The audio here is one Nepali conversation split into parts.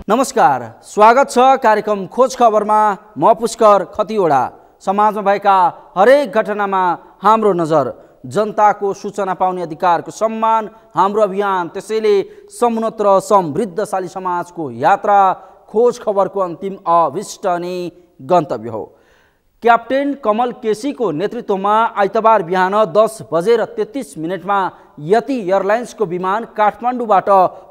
नमस्कार, स्वागत छ कार्यक्रम खोज खबरमा। म पुष्कर खतिवडा। समाजमा भएका हरेक घटनामा हाम्रो नजर। जनताको सूचना पाउने अधिकारको सम्मान हाम्रो अभियान। त्यसैले समुन्नत र समृद्धशाली समाजको यात्रा खोज खबरको अन्तिम अभिष्ट अनि गन्तव्य हो। क्याप्टेन कमल केसीको नेतृत्वमा आइतबार बिहान 10:33 यति एयरलाइन्सको विमान काठमाडौँबाट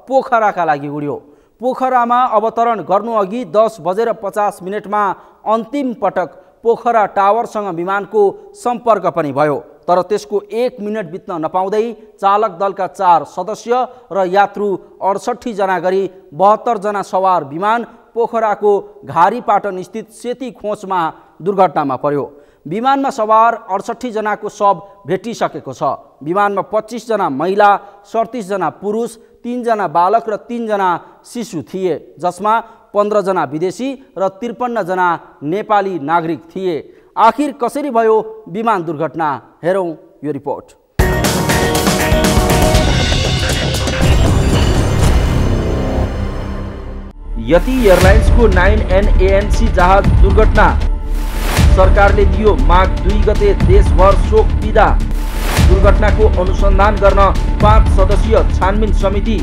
पोखराका लागि उड्यो। पोखरामा अवतरण गर्नु अघि 10:50 अन्तिम पटक पोखरा टावरसँग विमानको सम्पर्क पनि भयो। तर त्यसको 1 मिनट बित्न नपाउँदै चालक दलका 4 सदस्य र यात्रु 68 जना गरी 72 जना सवार विमान पोखराको घारीपाटन स्थित सेती खोचमा दुर्घटनामा पर्यो। विमानमा सवार 68 जनाको शव भेटिसकेको छ। विमानमा 25 जना महिला, 37 जना पुरुष, 3 जना बालक र 3 जना शिशु थिए, जसमा 15 जना विदेशी र 53 जना नेपाली नागरिक थिए। आखिर कसरी भयो विमान दुर्घटना, हेरौँ यो रिपोर्ट। यति एयरलाइन्सको 9NANC जहाज दुर्घटना। सरकारले दियो माघ 2 गते देशभर शोक बिदा। दुर्घटनाको अनुसन्धान गर्न 5 सदस्यीय छानबिन समिति।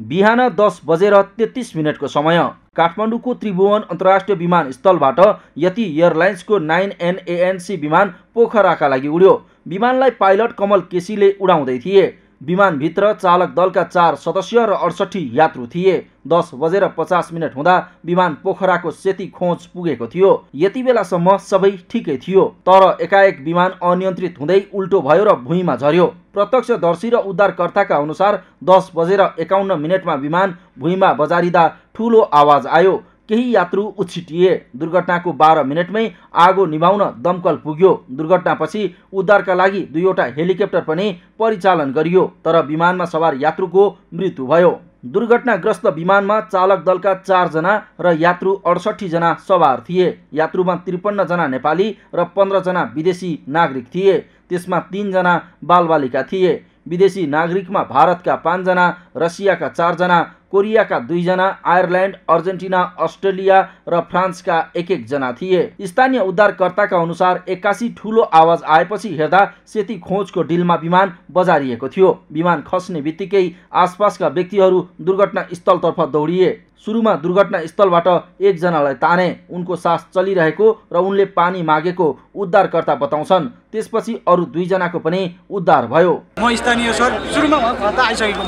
बिहान 10:33 को समय काठमाडौँको त्रिभुवन अन्तर्राष्ट्रिय विमानस्थलबाट यति एयरलाइन्सको 9NANC विमान पोखराका लागि उड्यो। विमानलाई पाइलट कमल केसीले उडाउँदै थिए। विमानभित्र चालक दलका 4 सदस्य र 68 यात्रु थिए। 10:50 हुँदा विमान पोखराको सेती खोज पुगेको थियो। यति बेलासम्म सबै ठिकै थियो, तर एकाएक विमान अनियन्त्रित हुँदै उल्टो भयो र भुइँमा झर्यो। प्रत्यक्षदर्शी र उद्धारकर्ताका अनुसार 10:51 विमान भुइँमा बजारिँदा ठूलो आवाज आयो। केही यात्रु उछिटिए। दुर्घटनाको 12 मिनटमै आगो निभाउन दमकल पुग्यो। दुर्घटनापछि उद्धारका लागि 2वटा हेलिकप्टर पनि परिचालन गरियो, तर विमानमा सवार यात्रुको मृत्यु भयो। दुर्घटनाग्रस्त विमानमा चालक दलका 4 जना र यात्रु 68 जना सवार थिए। यात्रुमा 53 जना नेपाली र 15 जना विदेशी नागरिक थिए। त्यसमा 3 जना बालबालिका थिए। विदेशी नागरिकमा भारतका 5 जना, रसियाका 4 जना, कोरियाका 2 जना, आयरल्यान्ड, अर्जेन्टिना, अस्ट्रेलिया र फ्रान्सका 1-1 जना थिए। स्थानीय उद्धारकर्ताका अनुसार 81 ठूलो आवाज आएपछि हेर्दा सेती खोजको डिलमा विमान बजारिएको थियो। विमान खस्ने बित्तिकै आसपासका व्यक्तिहरू दुर्घटना स्थलतर्फ दौडिए। सुरुमा दुर्घटना स्थलबाट 1 जनालाई ताने। उनको सास चलिरहेको र उनले पानी मागेको उद्धारकर्ता बताउँछन्। त्यसपछि अरू 2 जनाको पनि उद्धार भयो। म स्थानीय सर, सुरुमा खतरा आइसकेको, म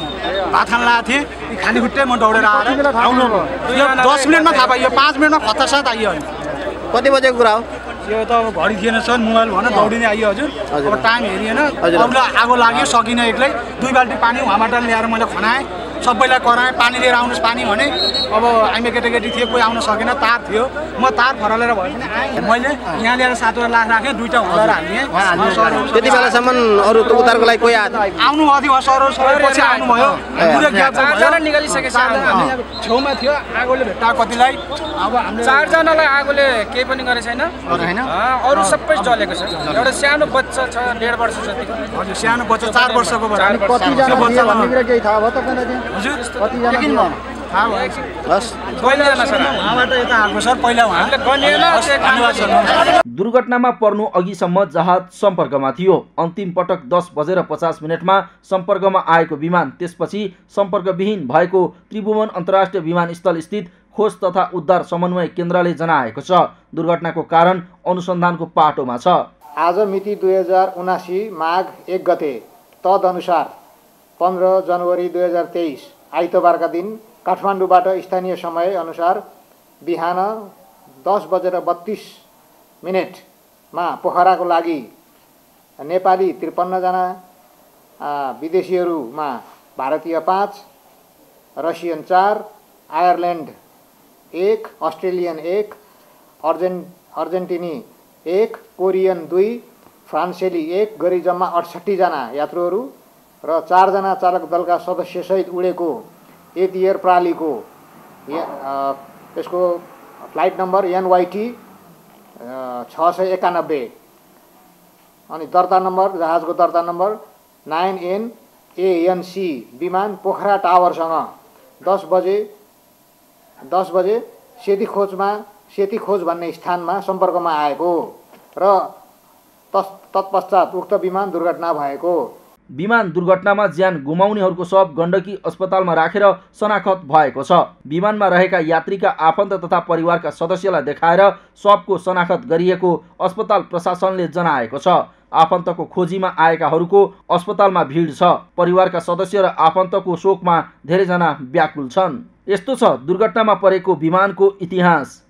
भात खान लागेको थिएँ। खाली खुट्टै म दौडेर आएर आउनु भयो। यो 10 मिनटमा थाहा पाइयो, 5 मिनटमा खतरा साथ आइयो। कति बजेको कुरा हो यो? त अब घडी थिएन सर, मोबाइल भएन, दौडिने आइयो हजुर। अब टाइम हेरिएन, अरूलाई आगो लाग्यो, सकिनँ एक्लै। 2 बाल्टी पानी उहाँबाट ल्याएर मैले खनाएँ, सबैलाई कराएँ, पानी लिएर आउनुहोस् पानी भने। अब हामी केटाकेटी थिए, कोही आउन सकेन, तार थियो। म तार फरलेर भयो भने आएँ। मैले यहाँ ल्याएर 7 लाख राखेँ, 2टा हल्लाएर हाल्ने। त्यति बेलासम्म अरू उतारको लागि कोही आउनु भएको थियो, सरहरू सबै पछि आउनुभयो। पुरै ग्याप निकालिसके, छेउमा थियो, आगोले भेट्टा कतिलाई। अब हामीले 4 जनालाई आगोले केही पनि गरेको छैन, अरू सबै जलेको छ। एउटा सानो बच्चा छ, 1.5 वर्ष जतिको। हजुर, सानो बच्चा 4 वर्षको बच्चा। केही थाहा भयो तपाईँलाई? हजुर, कतिजना थियो? थाहा भयो। पहिला सर उहाँबाट यता आएको सर, पहिला उहाँले दुर्घटनामा पर्नु अघिसम्म जहाज सम्पर्कमा थियो। अन्तिम पटक 10:50 सम्पर्कमा आएको विमान त्यसपछि सम्पर्कविहीन भएको त्रिभुवन अन्तर्राष्ट्रिय विमानस्थल स्थित खोज तथा उद्धार समन्वय केन्द्रले जनाएको छ। दुर्घटनाको कारण अनुसन्धानको पाटोमा छ। आज मिति 2079 माघ 1 गते तदनुसार 15 जनवरी 2023 आइतबारका दिन काठमाडौँबाट स्थानीय समय अनुसार बिहान 10:32 पोखराको लागि नेपाली 53 जना, विदेशीहरूमा भारतीय 5, रसियन 4, आयरल्यान्ड 1, अस्ट्रेलियन 1, अर्जेन्टिनी 1, कोरियन 2, फ्रान्सेली 1 गरी जम्मा 68 जना यात्रुहरू र 4 जना चालक दलका सदस्यसहित उडेको यति एयर प्रणालीको त्यसको फ्लाइट नम्बर NYT 691 अनि दर्ता नम्बर, जहाजको दर्ता नम्बर 9NANC विमान पोखरा टावरसँग 10 बजे सेती खोज भन्ने स्थानमा सम्पर्कमा आएको र तत्पश्चात उक्त विमान दुर्घटना भएको। विमान दुर्घटनामा ज्यान गुमाउनेहरूको शव गण्डकी अस्पतालमा राखेर शनाखत भएको छ। विमानमा रहेका यात्रीका आफन्त तथा परिवारका सदस्यलाई देखाएर शवको शनाखत गरिएको अस्पताल प्रशासनले जनाएको छ। आफन्तको खोजीमा आएकाहरूको अस्पतालमा भिड छ। परिवारका सदस्य र आफन्तको शोकमा धेरैजना व्याकुल छन्। यस्तो छ दुर्घटनामा परेको विमानको इतिहास।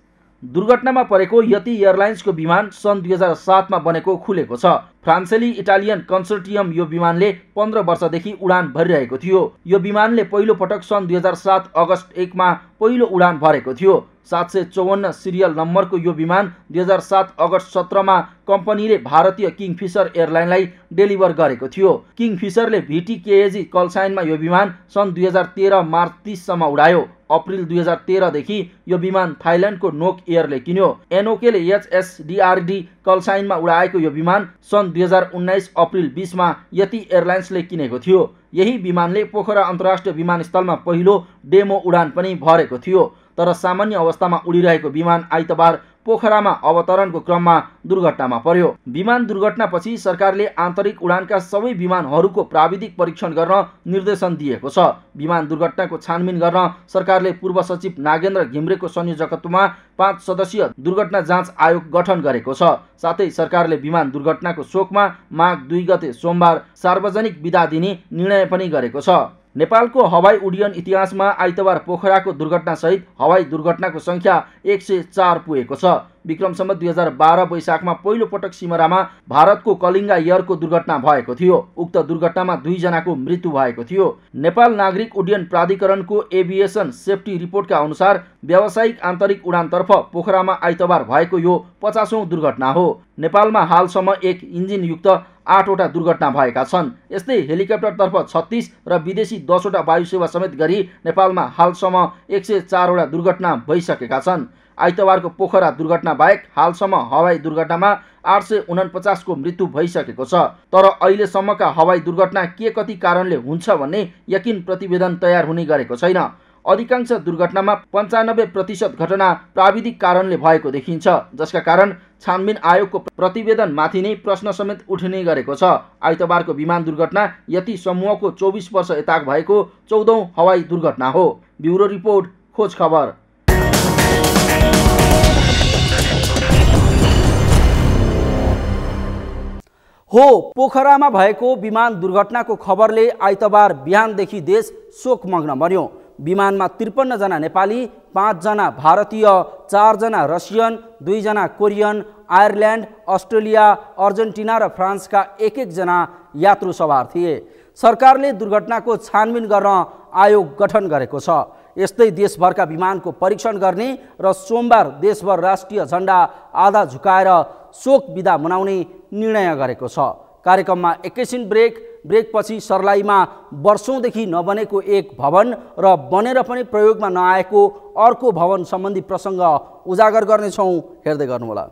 दुर्घटनामा परेको यति एयरलाइन्सको विमान सन् 2007 मा बनेको खुलेको छ। फ्रान्सेली इटालियन कन्सोर्टियम यो विमानले 15 वर्षदेखि उडान भरिरहेको थियो। यो विमानले पहिलो पटक सन् 2007 अगस्त 1 मा पहिलो उडान भरेको थियो। 754 सिरियल नम्बरको यो विमान 2007 अगस्त 17 मा कम्पनीले भारतीय किङफिसर एयरलाइनलाई डेलिभर गरेको थियो। किङफिसरले VTKAG कलसाइनमा यो विमान सन् 2013 मार्च 30 सम्म उडायो। अप्रिल 2013 देखि यो विमान थाइल्यान्डको नोक एयरले किन्यो। एनओकेले HSDRD कलसाइनमा उडाएको यो विमान सन् 2019 अप्रिल 20 मा यति एयरलाइन्सले किनेको थियो। यही विमानले पोखरा अन्तर्राष्ट्रिय विमानस्थलमा पहिलो डेमो उडान पनि भरेको थियो। तर सामान्य अवस्थामा उडिरहेको विमान आइतबार पोखरामा अवतरणको क्रममा दुर्घटनामा पर्यो। विमान दुर्घटनापछि सरकारले आन्तरिक उडानका सबै विमानहरूको प्राविधिक परीक्षण गर्न निर्देशन दिएको छ। विमान दुर्घटनाको छानबिन गर्न सरकारले पूर्व सचिव नागेन्द्र घिम्रेको संयोजकत्वमा 5 सदस्यीय दुर्घटना जाँच आयोग गठन गरेको छ। साथै सरकारले विमान दुर्घटनाको शोकमा माघ 2 गते सोमबार सार्वजनिक बिदा दिने निर्णय पनि गरेको छ। नेपालको हवाई उड्डयन इतिहासमा आइतबार पोखराको दुर्घटनासहित हवाई दुर्घटनाको संख्या 104 पुगेको छ। विक्रम सम्वत 2012 वैशाखमा पहिलो पटक सिमरामा भारतको कलिङ्गा एयरको दुर्घटना भएको थियो। उक्त दुर्घटनामा 2 जनाको मृत्यु भएको थियो। नेपाल नागरिक उड्डयन प्राधिकरणको एभिएसन सेफ्टी रिपोर्टका अनुसार व्यावसायिक आन्तरिक उडानतर्फ पोखरामा आइतबार भएको यो 50औं दुर्घटना हो। नेपालमा हालसम्म 1 इन्जिनयुक्त 8 वटा दुर्घटना भएका छन्। यस्तै हेलिकप्टरतर्फ 36 र विदेशी 10 वटा वायुसेवा समेत गरी नेपालमा हालसम्म 104 वटा दुर्घटना भइसकेका छन्। आइतबारको पोखरा दुर्घटना बाहेक हालसम्म हवाई दुर्घटनामा 849 को मृत्यु भइसकेको छ। तर अहिलेसम्मका हवाई दुर्घटना के कति कारणले हुन्छ भन्ने यकिन प्रतिवेदन तयार हुने गरेको छैन। अधिकांश दुर्घटनामा 95% घटना प्राविधिक कारणले भएको देखिन्छ, जसका कारण छानबिन आयोगको प्रतिवेदनमाथि नै प्रश्न समेत उठ्ने गरेको छ। आइतबारको विमान दुर्घटना यति समूहको 24 वर्ष यताक भएको 14औं हवाई दुर्घटना हो। ब्युरो रिपोर्ट, खोज खबर। हो, पोखरामा भएको विमान दुर्घटनाको खबरले आइतबार बिहानदेखि देश शोकमग्न बन्यो। विमानमा 53 जना नेपाली, 5 जना भारतीय, 4 जना रसियन, 2 जना कोरियन, आयरल्यान्ड, अस्ट्रेलिया, अर्जेन्टिना र फ्रान्सका 1-1 जना यात्रु सवार थिए। सरकारले दुर्घटनाको छानबिन गर्न आयोग गठन गरेको छ। यस्तै देशभरका विमानको परीक्षण गर्ने र सोमबार देशभर राष्ट्रिय झण्डा आधा झुकाएर शोक बिदा मनाउने निर्णय गरेको छ। कार्यक्रममा एकैछिन ब्रेकपछि सर्लाहीमा वर्षौंदेखि नबनेको एक भवन र बनेर पनि प्रयोगमा नआएको अर्को भवन सम्बन्धी प्रसङ्ग उजागर गर्नेछौँ। हेर्दै गर्नुहोला।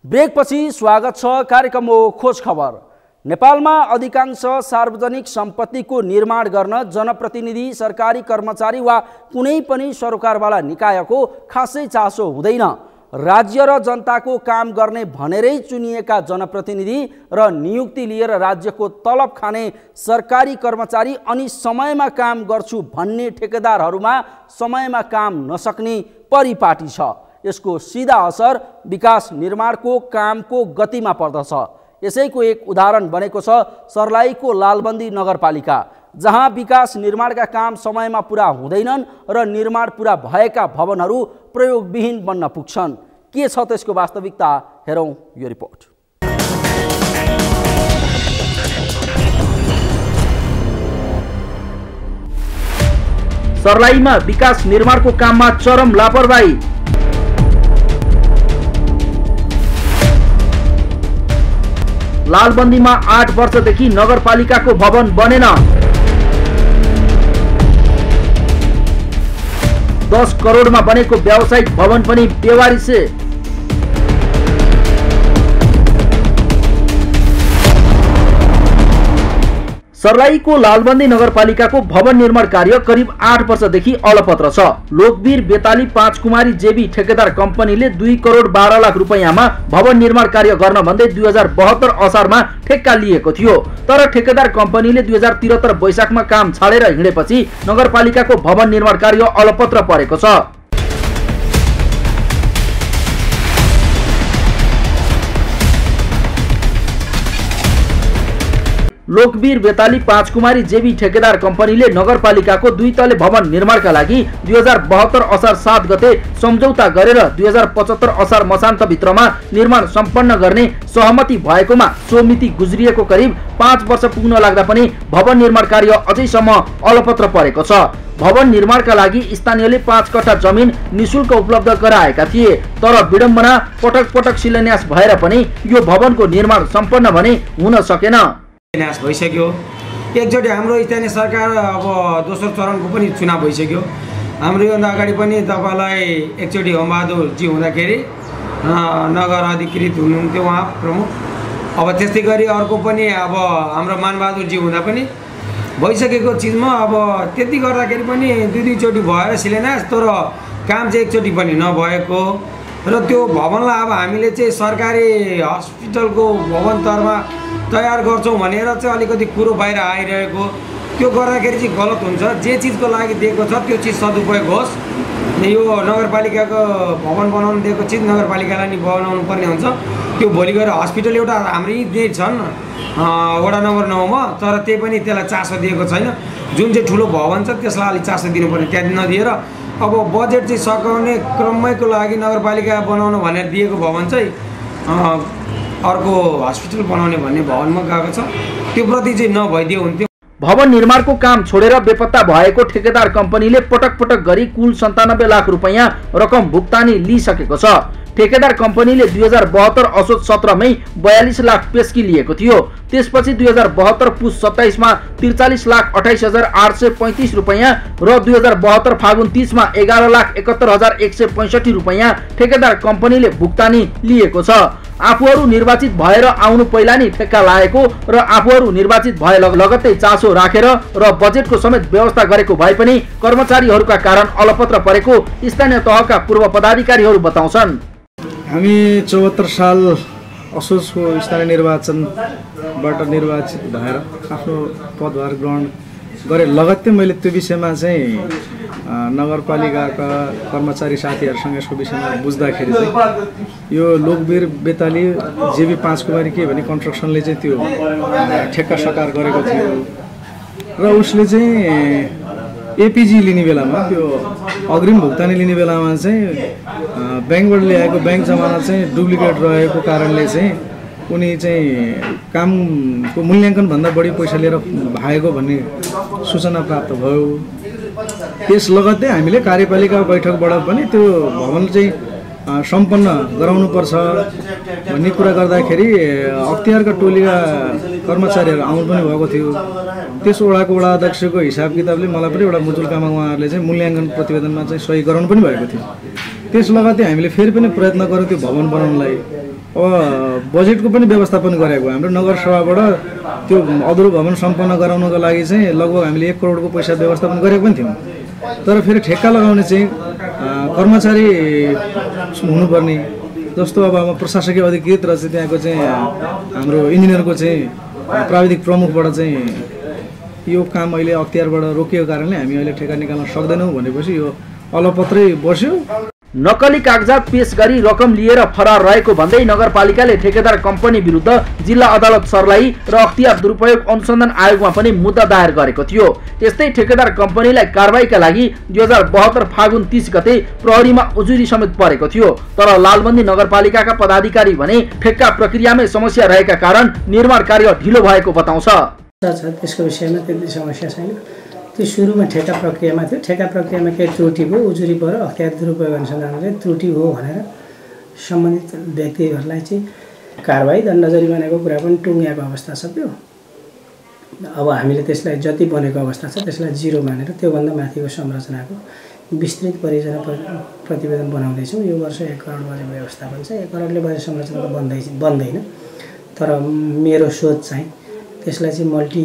ब्रेकपछि स्वागत छ कार्यक्रमको खोज खबर। नेपालमा अधिकांश सार्वजनिक सम्पत्तिको निर्माण गर्न जनप्रतिनिधि, सरकारी कर्मचारी वा कुनै पनि सरकारवाला निकायको खासै चासो हुँदैन। राज्य र जनताको काम गर्ने भनेरै चुनिएका जनप्रतिनिधि र नियुक्ति लिएर राज्यको तलब खाने सरकारी कर्मचारी अनि समयमा काम गर्छु भन्ने ठेकेदारहरूमा समयमा काम नसक्ने परिपाटी छ। यसको सीधा असर विकास निर्माणको कामको गतिमा पर्दछ। यसैको एक उदाहरण बनेको छ सर्लाहीको लालबन्दी नगरपालिका, जहाँ विकास निर्माणका काम समयमा पुरा हुँदैनन् र निर्माण पुरा भएका भवनहरू प्रयोगविहीन बन्न पुग्छन्। के छ त्यसको वास्तविकता, हेरौँ यो रिपोर्ट। सर्लाहीमा विकास निर्माणको काममा चरम लापरवाही। लालबन्दीमा 8 वर्षदेखि नगरपालिकाको भवन बनेन। 10 करोडमा बनेको व्यावसायिक भवन पनि बेवारिसे। सर्लाहीको लालबन्दी नगरपालिकाको भवन निर्माण कार्य करिब 8 वर्षदेखि अलपत्र छ। लोकवीर बेताली 5 कुमारी जेबी ठेकेदार कम्पनीले 2 करोड 12 लाख रुपैयाँमा भवन निर्माण कार्य गर्न भन्दै 2072 असारमा ठेक्का लिएको थियो। तर ठेकेदार कम्पनीले 2073 वैशाखमा काम छाडेर हिँडेपछि नगरपालिकाको भवन निर्माण कार्य अलपत्र परेको छ। लोकवीर बेताली 5 कुमारी जेबी ठेकेदार कम्पनीले नगरपालिकाको 2 तले भवन निर्माणका लागि 2072 असार 7 गते सम्झौता गरेर 2075 असार मसान्तभित्रमा निर्माण सम्पन्न गर्ने सहमति भएकोमा सो मिति गुज्रिएको करिब 5 वर्ष पुग्न लाग्दा पनि भवन निर्माण कार्य अझैसम्म अलपत्र परेको छ। भवन निर्माणका लागि स्थानीयले 5 कट्ठा जमिन निशुल्क उपलब्ध गराएका थिए। तर विडम्बना पटक पटक शिलान्यास भएर पनि यो भवनको निर्माण सम्पन्न भने हुन सकेन। शिलान्यास भइसक्यो। एकचोटि हाम्रो स्थानीय सरकार अब दोस्रो चरणको पनि चुनाव भइसक्यो। हाम्रो योभन्दा अगाडि पनि तपाईँलाई एकचोटि होमबहादुरजी हुँदाखेरि नगर अधिकृत हुनुहुन्थ्यो उहाँ प्रमुख। अब त्यस्तै गरी अर्को पनि अब हाम्रो मानबहादुरजी हुँदा पनि भइसकेको चिजमा अब त्यति गर्दाखेरि पनि दुई चोटि भएर शिलान्यास, तर काम चाहिँ एकचोटि पनि नभएको र त्यो भवनलाई अब हामीले चाहिँ सरकारी हस्पिटलको भवनतरमा तयार गर्छौँ भनेर चाहिँ अलिकति कुरो बाहिर आइरहेको, त्यो गर्दाखेरि चाहिँ गलत हुन्छ। जे चिजको लागि दिएको छ त्यो चिज सदुपयोग होस्। यो नगरपालिकाको भवन बनाउनु दिएको चिज नगरपालिकालाई नि बनाउनु पर्ने हुन्छ। त्यो भोलि गएर हस्पिटल एउटा हाम्रै यहीँ छन् वडा नम्बर 9 मा, तर त्यही पनि त्यसलाई चासो दिएको छैन। जुन चाहिँ ठुलो भवन छ त्यसलाई अलिक चासो दिनुपर्ने, त्यहाँ नदिएर अब बजेट चाहिँ सकाउने क्रमैको लागि नगरपालिका बनाउन भनेर दिएको भवन चाहिँ अर्को हस्पिटल बनाउने भन्ने भवनमा गएको छ। त्यो प्रति चाहिँ नभइदियो हुन्थ्यो। भवन निर्माणको काम छोडेर बेपत्ता भएको ठेकेदार कम्पनीले पटक पटक गरी कुल 97 लाख रुपैयाँ रकम भुक्तानी लिइसकेको छ। ठेकेदार कम्पनीले 2072 असोज 17 मै 42 लाख पेस्की लिएको थियो। त्यसपछि 2072 पुस 27 मा 43,28,835 रुपैयाँ र 2072 फागुन 30 मा 11,71,165 रुपैयाँ ठेकेदार कम्पनीले भुक्तानी लिएको छ। आफूहरू निर्वाचित भएर आउनु पहिला नै ठेक्का लागेको र आफूहरू निर्वाचित भए लगत्तै चासो राखेर र बजेटको समेत व्यवस्था गरेको भए पनि कर्मचारीहरूका कारण अलपत्र परेको स्थानीय तहका पूर्व पदाधिकारीहरू बताउँछन्। हामी 74 साल असोजको स्थानीय निर्वाचनबाट निर्वाचित भएर आफ्नो पदभार ग्रहण गरे लगत्तै मैले त्यो विषयमा चाहिँ नगरपालिकाका कर्मचारी साथीहरूसँग यसको विषयमा बुझ्दाखेरि चाहिँ यो लोकवीर बेताली जेबी 5 कुमारी के भने कन्स्ट्रक्सनले चाहिँ त्यो ठेक्का सकार गरेको थियो र उसले चाहिँ एपीजी लिने बेलामा त्यो अग्रिम भुक्तानी लिने बेलामा चाहिँ ब्याङ्कबाट ल्याएको ब्याङ्क जमाना चाहिँ डुप्लिकेट रहेको कारणले चाहिँ उनी चाहिँ कामको मूल्याङ्कनभन्दा बढी पैसा लिएर भागेको भन्ने सूचना प्राप्त भयो। त्यस लगत्तै हामीले कार्यपालिका बैठकबाट पनि त्यो भवन चाहिँ सम्पन्न गराउनुपर्छ भन्ने कुरा गर्दाखेरि अख्तियारका टोलीका कर्मचारीहरू आउनु पनि भएको थियो। त्यस वडाको वडा अध्यक्षको हिसाब किताबले मलाई पनि एउटा मुजुल्कामा उहाँहरूले चाहिँ मूल्याङ्कन प्रतिवेदनमा चाहिँ सही गराउनु पनि भएको थियो। त्यस लगत्तै हामीले फेरि पनि प्रयत्न गऱ्यौँ त्यो भवन बनाउनलाई। अब बजेटको पनि व्यवस्थापन गरेको हाम्रो नगरसभाबाट त्यो अधुरो भवन सम्पन्न गराउनको लागि चाहिँ लगभग हामीले 1 करोडको पैसा व्यवस्थापन गरेको पनि थियौँ। तर फेरि ठेक्का लगाउने चाहिँ कर्मचारी हुनुपर्ने जस्तो अब प्रशासकीय अधिकृत र चाहिँ त्यहाँको चाहिँ हाम्रो इन्जिनियरको चाहिँ प्राविधिक प्रमुखबाट चाहिँ यो काम अहिले अख्तियारबाट रोकिएको कारणले हामी अहिले ठेक्का निकाल्न सक्दैनौँ भनेपछि यो अलपत्रै बस्यो। नक्कली कागजात पेश गरी रकम लिएर फरार रहेको भन्दै नगरपालिकाले ठेकेदार कम्पनी विरुद्ध जिल्ला अदालत सर्लाही र अख्तियार दुरुपयोग अनुसन्धान आयोगमा पनि मुद्दा दायर गरेको थियो। यस्तै ठेकेदार कम्पनीलाई कारबाहीका लागि 2072 फागुन 30 गते प्रहरीमा उजुरी समेत परेको थियो। तर लालबन्दी नगरपालिकाका पदाधिकारी भने ठेक्का प्रक्रियामै समस्या रहेका कारण निर्माण कार्य ढिलो भएको बताउँछ। त्यसको विषयमा त्यति समस्या छैन। त्यो सुरुमा ठेक्का प्रक्रियामा थियो। ठेक्का प्रक्रियामा केही त्रुटि भयो, उजुरी पर अख्तियार दुरुपयोग अनुसन्धानले त्रुटि हो भनेर सम्बन्धित व्यक्तिहरूलाई चाहिँ कारबाही दण्ड जरिमानाको कुरा पनि टुङ्ग्याएको अवस्था छ त्यो। अब हामीले त्यसलाई जति बनेको अवस्था छ त्यसलाई 0 मानेर त्योभन्दा माथिको संरचनाको विस्तृत परियोजना प्रतिवेदन बनाउँदैछौँ। यो वर्ष 1 करोड बजेट व्यवस्थापन छ। 1 करोडले बजेट संरचना त बन्दैन, तर मेरो सोच चाहिँ त्यसलाई चाहिँ मल्टी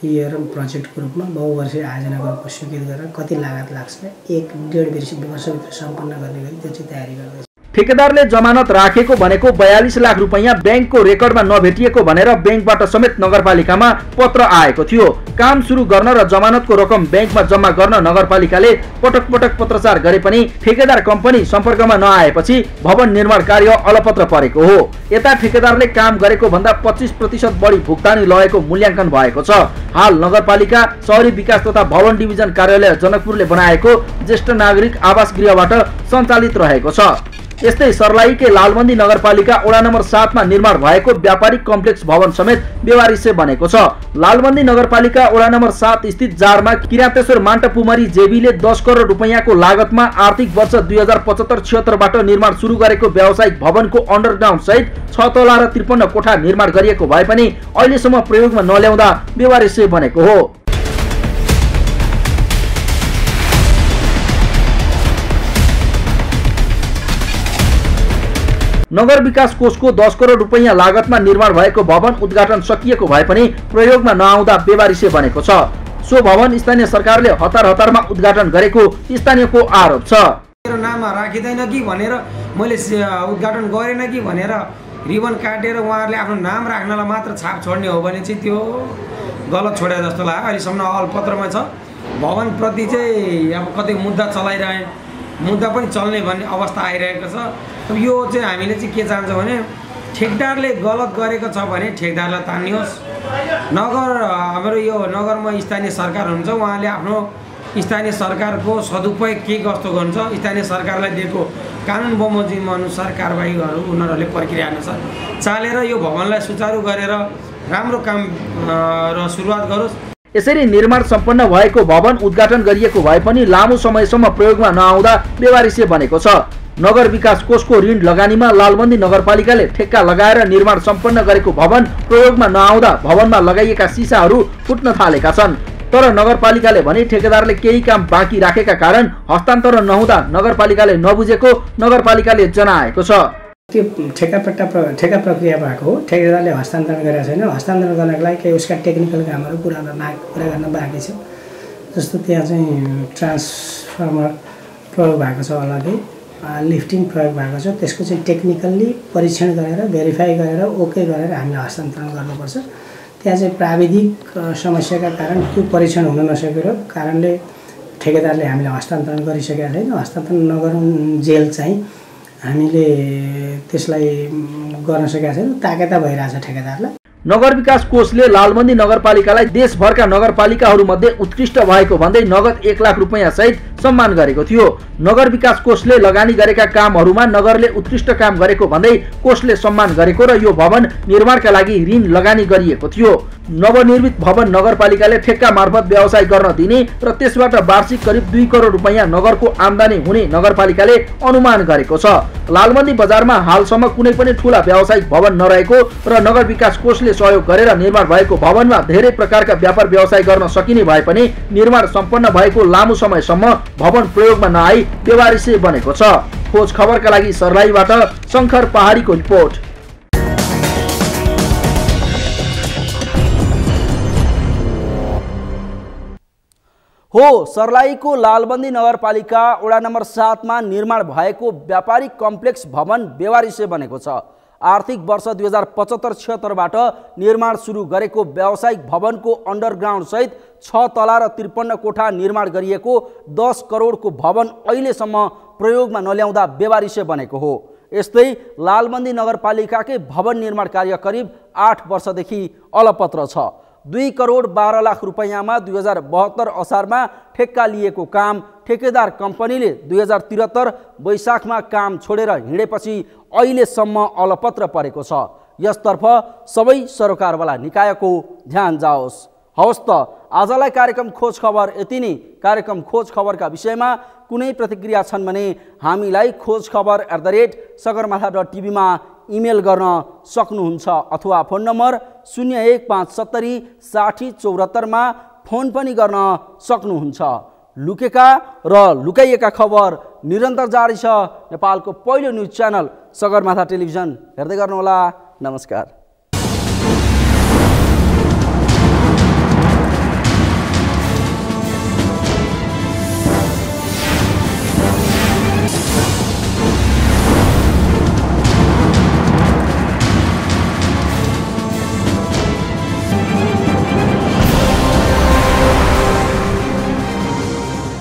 इयर प्रोजेक्टको रूपमा बहुवर्षीय आयोजनाको रूपमा स्वीकृत गरेर कति लागत लाग्छ 1.5 वर्षभित्र सम्पन्न गर्ने गरी त्यो चाहिँ तयारी गर्दैछ। ठेकेदारले जमानत राखेको भनेको 42 लाख रुपैयाँ ब्याङ्कको रेकर्डमा नभेटिएको भनेर ब्याङ्कबाट समेत नगरपालिकामा पत्र आएको थियो। काम सुरु गर्न र जमानतको रकम ब्याङ्कमा जम्मा गर्न नगरपालिकाले पटक पटक पत्रचार गरे पनि ठेकेदार कम्पनी सम्पर्कमा नआएपछि भवन निर्माण कार्य अलपत्र परेको हो। यता ठेकेदारले काम गरेको भन्दा 25% बढी भुक्तानी लगेको मूल्याङ्कन भएको छ। हाल नगरपालिका शहरी विकास तथा भवन डिभिजन कार्यालय जनकपुरले बनाएको ज्येष्ठ नागरिक आवास गृहबाट सञ्चालित रहेको छ। यस्तै सर्लाहीकै लालबन्दी नगरपालिका वडा नम्बर 7 मा निर्माण भएको व्यापारिक कम्प्लेक्स भवन समेत बेवारिसे बनेको छ। लालबन्दी नगरपालिका वडा नम्बर 7 स्थित जारमा किरातेश्वर मान्टपुमरी जेबीले 10 करोड रुपैयाँको लागतमा आर्थिक वर्ष 2075-76 बाट निर्माण सुरु गरेको व्यावसायिक भवनको अन्डरग्राउन्ड सहित 6 तला र 53 कोठा निर्माण गरिएको भए पनि अहिलेसम्म प्रयोगमा नल्याउँदा बेवारिसे बनेको हो। नगर विकास कोषको 10 करोड रुपैयाँ लागतमा निर्माण भएको भवन उद्घाटन सकिएको भए पनि प्रयोगमा नआउँदा बेवारिसे बनेको छ। सो भवन स्थानीय सरकारले हतारमा उद्घाटन गरेको स्थानीयको आरोप छ। मेरो नाममा राखिदैन कि भनेर मैले उद्घाटन गरेन कि भनेर रिबन काटेर उहाँहरूले आफ्नो नाम राख्नलाई मात्र छाप छोड्ने हो भने चाहिँ त्यो गलत छोडे जस्तो लाग्यो। अहिलेसम्म अलपत्रमा छ। भवनप्रति चाहिँ अब कतै मुद्दा चलाइरहे, मुद्दा पनि चल्ने भन्ने अवस्था आइरहेको छ। अब यो चाहिँ हामीले चाहिँ के चाहन्छौँ भने ठेकदारले गलत गरेको छ भने ठेकदारलाई तान्नुहोस्। नगर हाम्रो यो नगरमा स्थानीय सरकार हुन्छ, उहाँले आफ्नो स्थानीय सरकारको सदुपयोग के कस्तो गर्नुहुन्छ, स्थानीय सरकारलाई दिएको कानुन बमोजिम अनुसार कारबाहीहरू उनीहरूले प्रक्रिया अनुसार चालेर यो भवनलाई सुचारू गरेर राम्रो काम र सुरुवात गरोस्। यसरी निर्माण सम्पन्न भएको भवन उद्घाटन गरिएको भए पनि लामो समयसम्म प्रयोगमा नआउँदा बेवारिसे बनेको छ। नगर विकास कोषको ऋण लगानीमा लालबन्दी नगरपालिकाले ठेक्का लगाएर निर्माण सम्पन्न गरेको भवन प्रयोगमा नआउँदा भवनमा लगाइएका सिसाहरू फुट्न थालेका छन्। तर नगरपालिकाले भने ठेकेदारले केही काम बाँकी राखेका कारण हस्तान्तरण नहुँदा नगरपालिकाले नबुझेको नगरपालिकाले जनाएको छ। त्यो ठेका प्रक्रिया भएको हो। ठेकेदारले हस्तान्तरण गरेका छैन। हस्तान्तरण गर्नको लागि केही उसका टेक्निकल कामहरू पुरा गर्न बाँकी छ। जस्तो त्यहाँ चाहिँ ट्रान्सफर्मर प्रयोग भएको छ, अलग्गै लिफ्टिङ प्रयोग भएको छ। त्यसको चाहिँ टेक्निकल्ली परीक्षण गरेर भेरिफाई गरेर ओके गरेर हामीले हस्तान्तरण गर्नुपर्छ। त्यहाँ चाहिँ प्राविधिक समस्याका कारण त्यो परीक्षण हुन नसकेको कारणले ठेकेदारले हामीले हस्तान्तरण गरिसकेका छैन। हस्तान्तरण नगरुन्जेल चाहिँ हामीले त्यसलाई गर्न सकेका छैनौँ। ताकेता भइरहेछ ठेकेदारलाई। नगर विकास कोषले लालबन्दी नगरपालिकालाई देशभरका नगरपालिकाहरूमध्ये उत्कृष्ट भएको भन्दै नगद 1 लाख रुपैयाँ सहित सम्मान गरेको थियो। नगर विकास कोषले लगानी गरेका कामहरूमा नगरले उत्कृष्ट काम गरेको भन्दै कोषले सम्मान गरेको र यो भवन निर्माणका लागि ऋण लगानी गरिएको थियो। नवनिर्मित भवन नगरपालिकाले ठेक्का मार्फत व्यवसाय गर्न दिने र त्यसबाट वार्षिक करिब 2 करोड रुपैयाँ नगरको आम्दानी हुने नगरपालिकाले अनुमान गरेको छ। लालबन्दी बजारमा हालसम्म कुनै पनि ठूला व्यावसायिक भवन नरहेको र नगर विकास कोषले सहयोग गरेर निर्माण भएको भवनमा धेरै प्रकारका व्यापार व्यवसाय गर्न सकिने भए पनि निर्माण सम्पन्न भएको लामो समयसम्म भवन प्रयोगमा नआई बेवारिसे बनेको छ। खोज खबरका लागि सर्लाहीबाट शङ्कर पहाडीको रिपोर्ट। हो सर्लाहीको लालबन्दी नगरपालिका वडा नम्बर 7 मा निर्माण भएको व्यापारिक कम्प्लेक्स भवन बेवारिसे बनेको छ। आर्थिक वर्ष 2075-76 बाट निर्माण सुरु गरेको व्यावसायिक भवनको अन्डरग्राउन्ड सहित 6 तला र 53 कोठा निर्माण गरिएको 10 करोडको भवन अहिलेसम्म प्रयोगमा नल्याउँदा बेवारिसे बनेको हो। यस्तै लालबन्दी नगरपालिकाकै भवन निर्माण कार्य करिब 8 वर्षदेखि अलपत्र छ। 2 करोड 12 लाख रुपैयाँमा 2072 असारमा ठेक्का लिएको काम ठेकेदार कम्पनीले 2073 वैशाखमा काम छोडेर हिँडेपछि अहिलेसम्म अलपत्र परेको छ। यसतर्फ सबै सरकारवाला निकायको ध्यान जाओस्। हवस् त आजलाई कार्यक्रम खोज खबर यति नै। कार्यक्रम खोज खबरका विषयमा कुनै प्रतिक्रिया छन् भने हामीलाई खोज खबर @सगरमाथा.tv मा इमेल गर्न सक्नुहुन्छ अथवा फोन नम्बर 01570 60 74 मा फोन पनि गर्न सक्नुहुन्छ। लुकेका र लुकाइएका खबर निरन्तर जारी छ। नेपालको पहिलो न्युज च्यानल सगरमाथा टेलिभिजन हेर्दै गर्नुहोला। नमस्कार।